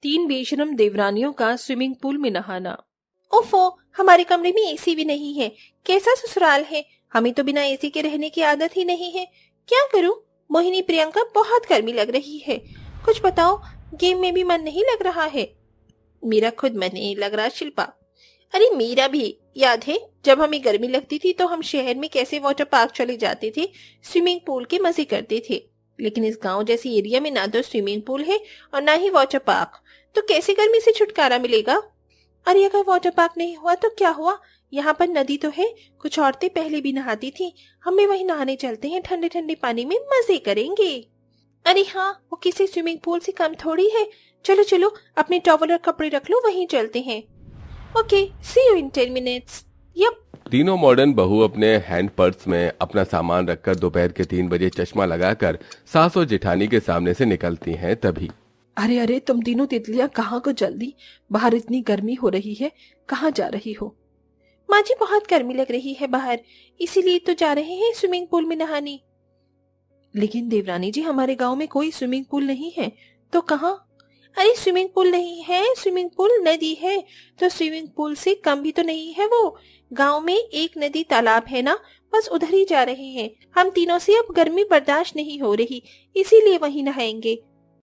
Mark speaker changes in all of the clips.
Speaker 1: 3 बेशरम देवरानियों का swimming pool में नहाना।
Speaker 2: ओफो, हमारे कमरे में एसी भी नहीं है। कैसा ससुराल है। हमें तो बिना एसी के रहने की आदत ही नहीं है। क्या करूं? मोहिनी, प्रियंका, बहुत गर्मी लग रही है। कुछ बताओ। गेम में भी मन नहीं लग रहा है। मेरा खुद मन नहीं लग रहा शिल्पा। अरे मेरा भी। याद है जब हमें गर्मी लगती थी तो हम शहर में कैसे वाटर पार्क चले जाते थे, स्विमिंग पूल के मजे करते थे। लेकिन इस गांव जैसी एरिया में ना तो स्विमिंग पूल है और ना ही वाटर पार्क। तो कैसे गर्मी से छुटकारा मिलेगा? अरे अगर वाटर पार्क नहीं हुआ तो क्या हुआ? यहाँ पर नदी तो है। कुछ औरतें पहले भी नहाती थी। हम भी वहीं नहाने चलते हैं, ठंडे ठंडे पानी में मजे करेंगे। अरे हाँ, वो किसी स्विमिंग पूल से कम थोड़ी है। चलो चलो, अपने टॉवल और कपड़े रख लो, वहीं चलते हैं। Okay, see you in 10 minutes. Yup.
Speaker 3: तीनों मॉडर्न बहू अपने हैंड पर्स में अपना सामान रखकर दोपहर के 3 बजे चश्मा लगाकर सास और जेठानी के सामने से निकलती हैं। तभी
Speaker 1: अरे अरे, तुम तीनों तितलियां कहाँ को जल्दी? बाहर इतनी गर्मी हो रही है, कहाँ जा रही हो?
Speaker 2: माँ जी, बहुत गर्मी लग रही है बाहर, इसीलिए तो जा रहे हैं स्विमिंग पूल में नहाने।
Speaker 1: लेकिन देवरानी जी, हमारे गांव में कोई स्विमिंग पूल नहीं है, तो कहाँ?
Speaker 2: अरे स्विमिंग पूल नहीं है, स्विमिंग पूल नदी है। तो स्विमिंग पूल से कम भी तो नहीं है वो। गांव में एक नदी तालाब है ना, बस उधर ही जा रहे हैं। हम तीनों से अब गर्मी बर्दाश्त नहीं हो रही, इसीलिए वहीं नहाएंगे।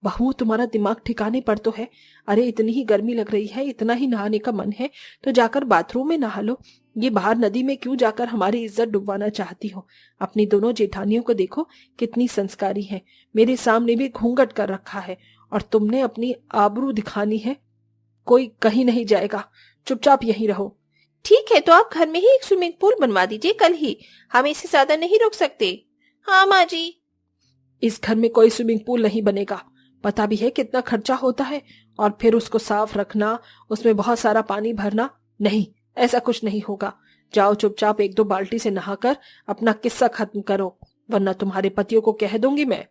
Speaker 1: बहू, तुम्हारा दिमाग ठिकाने पर तो है? अरे इतनी ही गर्मी लग रही है, इतना ही नहाने का मन है तो जाकर बाथरूम में नहा लो। ये बाहर नदी में क्यों जाकर हमारी इज्जत डुबवाना चाहती हो? अपनी दोनों जेठानियों को देखो, कितनी संस्कारी है। मेरे सामने भी घूंघट कर रखा है और तुमने अपनी आबरू दिखानी है। कोई कहीं नहीं जाएगा, चुपचाप यहीं रहो।
Speaker 2: ठीक है, तो आप घर में ही एक स्विमिंग पूल बनवा दीजिए कल ही। हम इससे ज्यादा नहीं रुक सकते। हाँ माँ जी।
Speaker 1: इस घर में कोई स्विमिंग पूल नहीं बनेगा। पता भी है कितना खर्चा होता है, और फिर उसको साफ रखना, उसमें बहुत सारा पानी भरना। नहीं, ऐसा कुछ नहीं होगा। जाओ चुपचाप 1-2 बाल्टी से नहाकर अपना किस्सा खत्म करो, वरना तुम्हारे पतियों को कह दूंगी मैं।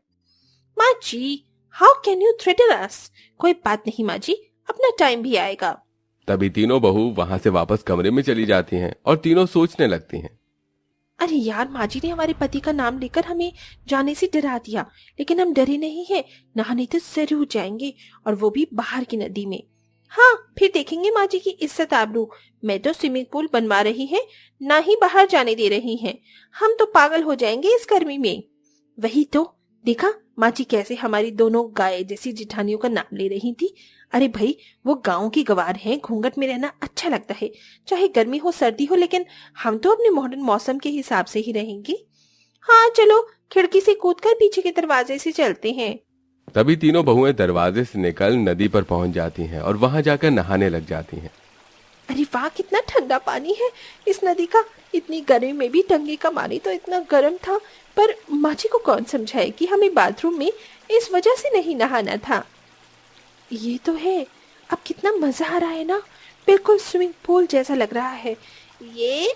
Speaker 2: माँ जी, how can you threaten us? कोई बात नहीं माँ जी, अपना टाइम भी आएगा।
Speaker 3: तभी तीनों बहू वहां से वापस कमरे में चली जाती हैं और तीनों सोचने लगती हैं।
Speaker 2: अरे यार, माँ जी ने हमारे पति का नाम लेकर हमें जाने से डरा दिया, लेकिन हम डरे नहीं हैं। नहाने तो जरूर जाएंगे, और वो भी बाहर की नदी में। हाँ, फिर देखेंगे माँ जी की इज्जत आबरू। मैं तो स्विमिंग पूल बनवा रही है, ना ही बाहर जाने दे रही हैं। हम तो पागल हो जाएंगे इस गर्मी में। वही तो, देखा माँ जी कैसे हमारी दोनों गाय जैसी जिठानियों का नाम ले रही थी। अरे भाई, वो गांव की गवार हैं, घूंघट में रहना अच्छा लगता है, चाहे गर्मी हो सर्दी हो, लेकिन हम तो अपने मॉडर्न मौसम के हिसाब से ही रहेंगे। हाँ चलो, खिड़की से कूदकर पीछे के दरवाजे से चलते हैं।
Speaker 3: तभी तीनों बहुएं दरवाजे से निकल नदी पर पहुंच जाती हैं और वहां जाकर नहाने लग जाती हैं।
Speaker 2: अरे वाह, कितना ठंडा पानी है इस नदी का। इतनी गर्मी में भी टंकी का पानी तो इतना गर्म था। पर माँ जी को कौन समझाए कि हमें बाथरूम में इस वजह से नहीं नहाना था। ये तो है, अब कितना मजा आ रहा है ना, बिल्कुल स्विमिंग पूल जैसा लग रहा है ये।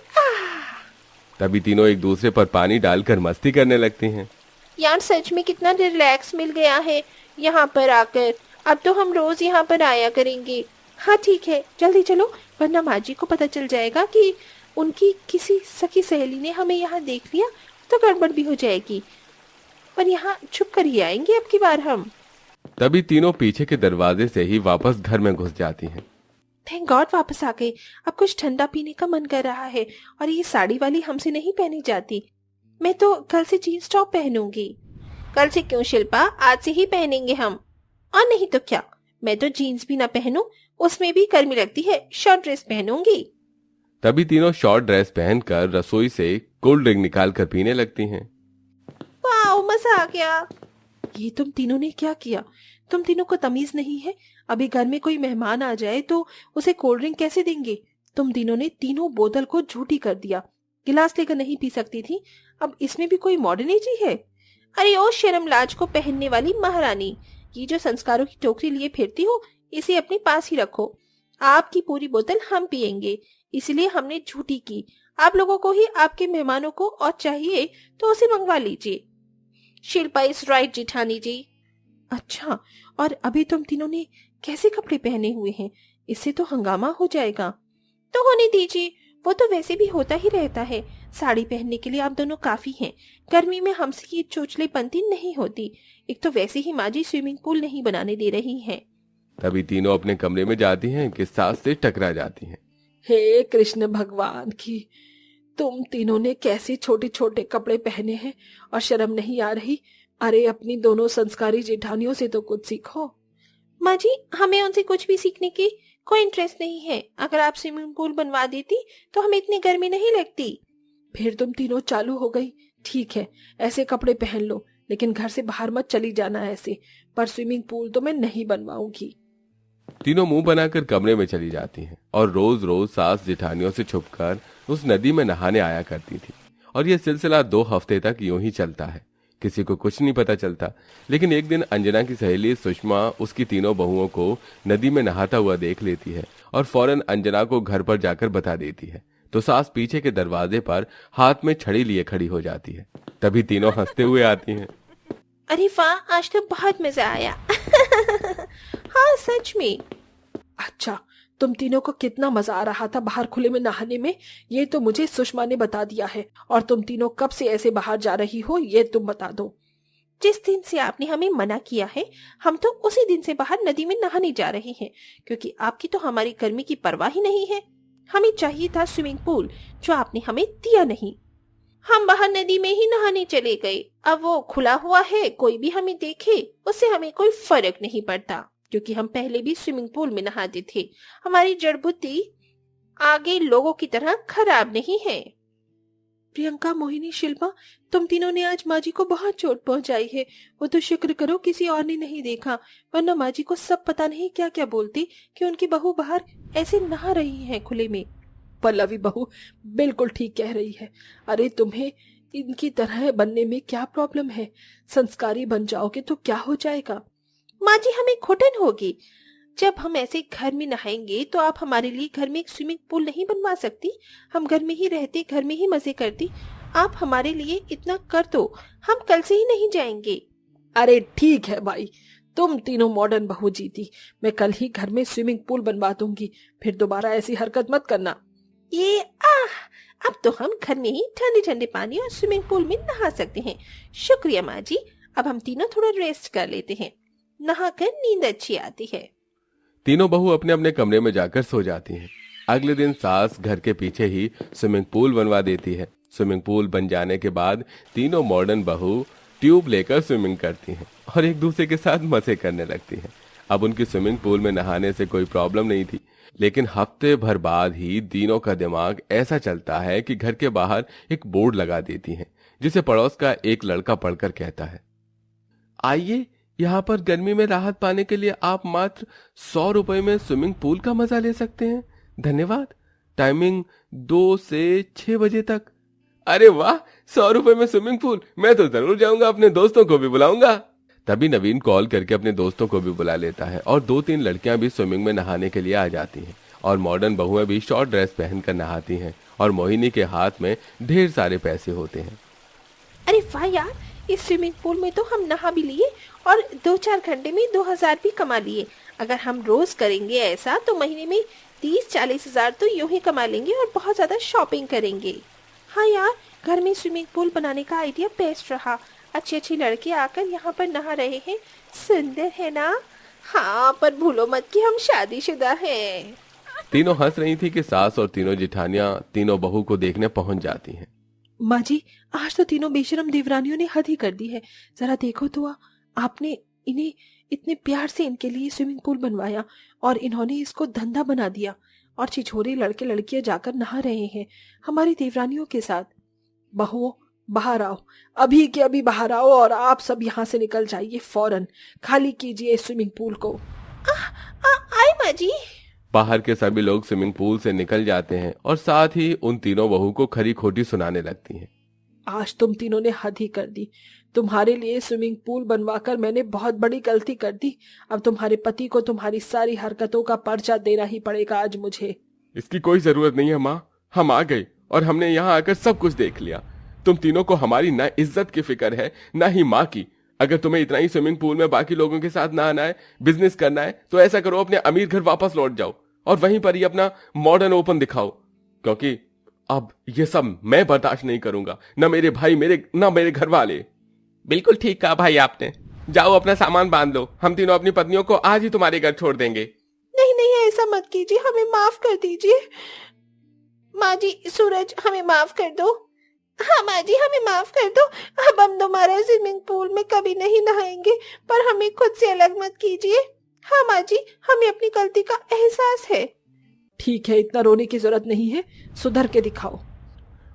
Speaker 3: तभी तीनों एक दूसरे पर पानी डालकर मस्ती करने लगती हैं।
Speaker 2: यार सच में कितना रिलैक्स मिल गया है यहाँ पर आकर। अब तो हम रोज यहाँ पर आया करेंगे। हाँ ठीक है, जल्दी चलो, वरना माँ जी को पता चल जाएगा कि उनकी किसी सखी सहेली ने हमें यहाँ देख लिया तो गड़बड़ भी हो जाएगी। पर यहाँ छुप कर ही आएंगे अब की बार हम।
Speaker 3: तभी तीनों पीछे के दरवाजे से ही वापस घर में घुस जाती हैं।
Speaker 2: थैंक गॉड वापस आ गए। अब कुछ ठंडा पीने का मन कर रहा है, और ये साड़ी वाली हमसे नहीं पहनी जाती। मैं तो कल से जीन्स टॉप पहनूंगी। कल से क्यों शिल्पा, आज से ही पहनेंगे हम। और नहीं तो क्या, मैं तो जीन्स भी ना पहनूं, उसमें भी गर्मी लगती है, शॉर्ट ड्रेस पहनूंगी।
Speaker 3: तभी तीनों शॉर्ट ड्रेस पहनकर रसोई से कोल्ड ड्रिंक निकाल कर पीने लगती हैं।
Speaker 2: वाह, मजा आ गया।
Speaker 1: ये तुम तीनों ने क्या किया? तुम तीनों को तमीज नहीं है? अभी घर में कोई मेहमान आ जाए तो उसे कोल्ड ड्रिंक कैसे देंगे? तुम तीनों ने तीनों बोतल को झूठी कर दिया। गिलास लेकर नहीं पी सकती थी, अब इसमें भी कोई मॉडर्निटी है?
Speaker 2: अरे ओ शर्म लाज को पहनने वाली महारानी, ये जो संस्कारों की टोकरी लिए फिरती हो, इसे अपने पास ही रखो। आपकी पूरी बोतल हम पियेंगे, इसलिए हमने झूठी की। आप लोगों को ही आपके मेहमानों को और चाहिए तो उसे मंगवा लीजिए। शिल्पा इज राइट जेठानी जी।
Speaker 1: अच्छा, और अभी तुम तीनों ने कैसे कपड़े पहने हुए हैं? इससे तो हंगामा हो जाएगा।
Speaker 2: तो होने दीजिए, वो तो वैसे भी होता ही रहता है। साड़ी पहनने के लिए आप दोनों काफी हैं। गर्मी में हमसे ये चोचलेपंती नहीं होती। एक तो वैसे ही माँ जी स्विमिंग पूल नहीं बनाने दे रही हैं।
Speaker 3: तभी तीनों अपने कमरे में जाती हैं कि सास से टकरा जाती हैं।
Speaker 1: हे कृष्ण भगवान की, तुम तीनों ने कैसे छोटे छोटे कपड़े पहने हैं और शर्म नहीं आ रही। अरे अपनी दोनों संस्कारी जेठानियों से तो कुछ सीखो।
Speaker 2: माँ जी, हमें उनसे कुछ भी सीखने की कोई इंटरेस्ट नहीं है। अगर आप स्विमिंग पूल बनवा देती तो हमें इतनी गर्मी नहीं लगती।
Speaker 1: फिर तुम तीनों चालू हो गई। ठीक है, ऐसे कपड़े पहन लो, लेकिन घर से बाहर मत चली जाना ऐसे। पर स्विमिंग पूल तो मैं नहीं बनवाऊंगी।
Speaker 3: तीनों मुंह बनाकर कमरे में चली जाती हैं और रोज रोज सास जेठानियों से छुपकर उस नदी में नहाने आया करती थी। और यह सिलसिला 2 हफ्ते तक यूं ही चलता है। किसी को कुछ नहीं पता चलता। लेकिन एक दिन अंजना की सहेली सुषमा उसकी तीनों बहुओं को नदी में नहाता हुआ देख लेती है और फौरन अंजना को घर पर जाकर बता देती है। तो सास पीछे के दरवाजे पर हाथ में छड़ी लिए खड़ी हो जाती है। तभी तीनों हंसते हुए आती हैं।
Speaker 2: अरे वाह, आज तो बहुत मजा आया। हाँ सच में।
Speaker 1: अच्छा, तुम तीनों को कितना मजा आ रहा था बाहर खुले में नहाने में, ये तो मुझे सुषमा ने बता दिया है। और तुम तीनों कब से ऐसे बाहर जा रही हो, ये तुम बता दो।
Speaker 2: जिस दिन से आपने हमें मना किया है, हम तो उसी दिन से बाहर नदी में नहाने जा रहे हैं, क्योंकि आपकी तो हमारी गर्मी की परवाह ही नहीं है। हमें चाहिए था स्विमिंग पूल, जो आपने हमें दिया नहीं। हम बाहर नदी में ही नहाने चले गए। अब वो खुला हुआ है, कोई भी हमें देखे उससे हमें कोई फर्क नहीं पड़ता, क्योंकि हम पहले भी स्विमिंग पूल में नहाते थे। हमारी जड़ बुद्धि आगे लोगों की तरह खराब नहीं है।
Speaker 1: प्रियंका, मोहिनी, शिल्पा, तुम तीनों ने आज माँ जी को बहुत चोट पहुंचाई है। वो तो शुक्र करो किसी और ने नहीं देखा, वरना माँ जी को सब पता नहीं क्या क्या बोलती कि उनकी बहू बाहर ऐसे नहा रही है खुले में। पल्लवी बहू बिल्कुल ठीक कह रही है। अरे तुम्हें इनकी तरह बनने में क्या प्रॉब्लम है? संस्कारी बन जाओगे तो क्या हो जाएगा?
Speaker 2: माँ जी, हमें घुटन होगी। जब हम ऐसे घर में नहाएंगे तो आप हमारे लिए घर में एक स्विमिंग पूल नहीं बनवा सकती? हम घर में ही रहते, घर में ही मजे करती। आप हमारे लिए इतना कर दो, हम कल से ही नहीं जाएंगे।
Speaker 1: अरे ठीक है भाई, तुम तीनों मॉडर्न बहू जीती। मैं कल ही घर में स्विमिंग पूल बनवा दूंगी, फिर दोबारा ऐसी हरकत मत करना।
Speaker 2: ये अब तो हम घर में ही ठंडे ठंडे पानी और स्विमिंग पूल में नहा सकते हैं। शुक्रिया माँ जी। अब हम तीनों थोड़ा रेस्ट कर लेते हैं, नहाकर नींद अच्छी आती है।
Speaker 3: तीनों बहू अपने अपने कमरे में जाकर सो जाती हैं। अगले दिन सास घर के पीछे ही स्विमिंग पूल बनवा देती है। स्विमिंग पूल बन जाने के बाद तीनों मॉडर्न बहू ट्यूब लेकर स्विमिंग करती हैं और एक दूसरे के साथ मजे करने लगती हैं। अब उनकी स्विमिंग पूल में नहाने से कोई प्रॉब्लम नहीं थी, लेकिन हफ्ते भर बाद ही तीनों का दिमाग ऐसा चलता है कि घर के बाहर एक बोर्ड लगा देती हैं, जिसे पड़ोस का एक लड़का पढ़कर कहता है, आइए यहाँ पर गर्मी में राहत पाने के लिए आप मात्र 100 रुपए में स्विमिंग पूल का मजा ले सकते हैं। धन्यवाद। टाइमिंग 2 से 6 बजे तक। अरे वाह, 100 रुपए में स्विमिंग पूल! मैं तो जरूर जाऊंगा, अपने दोस्तों को भी बुलाऊंगा। तभी नवीन कॉल करके अपने दोस्तों को भी बुला लेता है और 2-3 लड़कियां भी स्विमिंग में नहाने के लिए आ जाती हैं और मॉडर्न बहुएं भी शॉर्ट ड्रेस पहनकर नहाती हैं और मोहिनी के हाथ में ढेर सारे पैसे होते हैं।
Speaker 2: अरे वाह यार, इस स्विमिंग पूल में तो हम नहा भी लिए और 2-4 घंटे में 2000 भी कमा लिए। अगर हम रोज करेंगे ऐसा तो महीने में 30-40 हजार तो यूं ही कमा लेंगे और बहुत ज्यादा शॉपिंग करेंगे। हाँ यार, घर में स्विमिंग पूल बनाने का आइडिया बेस्ट रहा। अच्छे अच्छे लड़के आकर यहाँ पर नहा रहे हैं, सुंदर है ना? हाँ, पर भूलो मत कि हम शादीशुदा हैं।
Speaker 3: तीनों हंस रही थी कि सास और तीनों जिठानियां तीनों बहू को देखने पहुंच जाती हैं।
Speaker 1: माँ जी, आज तो तीनों बेशरम देवरानियों ने हद ही कर दी है। जरा देखो तो आपने इन्हें इतने प्यार से इनके लिए स्विमिंग पूल बनवाया और इन्होंने इसको धंधा बना दिया और छिछोरे लड़के लड़कियां जाकर नहा रहे हैं हमारी देवरानियों के साथ। बहुओं, बाहर आओ, अभी के अभी बाहर आओ और आप सब यहाँ से निकल जाइए। फौरन खाली कीजिए इस स्विमिंग पूल को।
Speaker 2: आई माँ जी।
Speaker 3: बाहर के सभी लोग स्विमिंग पूल से निकल जाते हैं और साथ ही उन तीनों बहू को खरी खोटी सुनाने लगती हैं।
Speaker 1: आज तुम तीनों ने हद ही कर दी। तुम्हारे लिए स्विमिंग पूल बनवाकर मैंने बहुत बड़ी गलती कर दी। अब तुम्हारे पति को तुम्हारी सारी हरकतों का पर्चा देना ही पड़ेगा आज मुझे।
Speaker 3: इसकी कोई जरूरत नहीं है माँ, हम आ गए और हमने यहाँ आकर सब कुछ देख लिया। तुम तीनों को हमारी ना इज्जत की फिक्र है ना ही माँ की। अगर तुम्हें इतना ही स्विमिंग पूल में बाकी लोगों के साथ नहाना है, बिजनेस करना है, तो ऐसा करो, अपने अमीर घर वापस लौट जाओ और वहीं पर ही अपना मॉडर्न ओपन दिखाओ, क्योंकि अब ये सब मैं बर्दाश्त नहीं करूंगा, ना मेरे भाई, ना मेरे घर वाले।
Speaker 4: बिल्कुल ठीक कहा भाई आपने।
Speaker 3: जाओ अपना सामान बांध लो, हम तीनों अपनी पत्नियों को आज ही तुम्हारे घर छोड़ देंगे।
Speaker 2: नहीं नहीं, ऐसा मत कीजिए, हमें माफ कर दीजिए। माँ जी, सूरज हमें माफ कर दो। हाँ माँ जी, हमें माफ कर दो। अब हम दोबारा स्विमिंग पूल में कभी नहीं नहाएंगे, पर हमें खुद से अलग मत कीजिए। हाँ माँ जी, हमें अपनी गलती का एहसास है।
Speaker 1: ठीक है, इतना रोने की जरूरत नहीं है, सुधर के दिखाओ।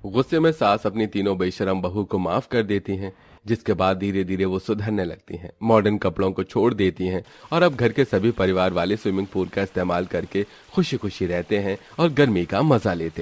Speaker 3: गुस्से में सास अपनी तीनों बेशरम बहू को माफ कर देती हैं, जिसके बाद धीरे धीरे वो सुधरने लगती हैं, मॉडर्न कपड़ों को छोड़ देती हैं और अब घर के सभी परिवार वाले स्विमिंग पूल का इस्तेमाल करके खुशी खुशी रहते हैं और गर्मी का मजा लेते हैं।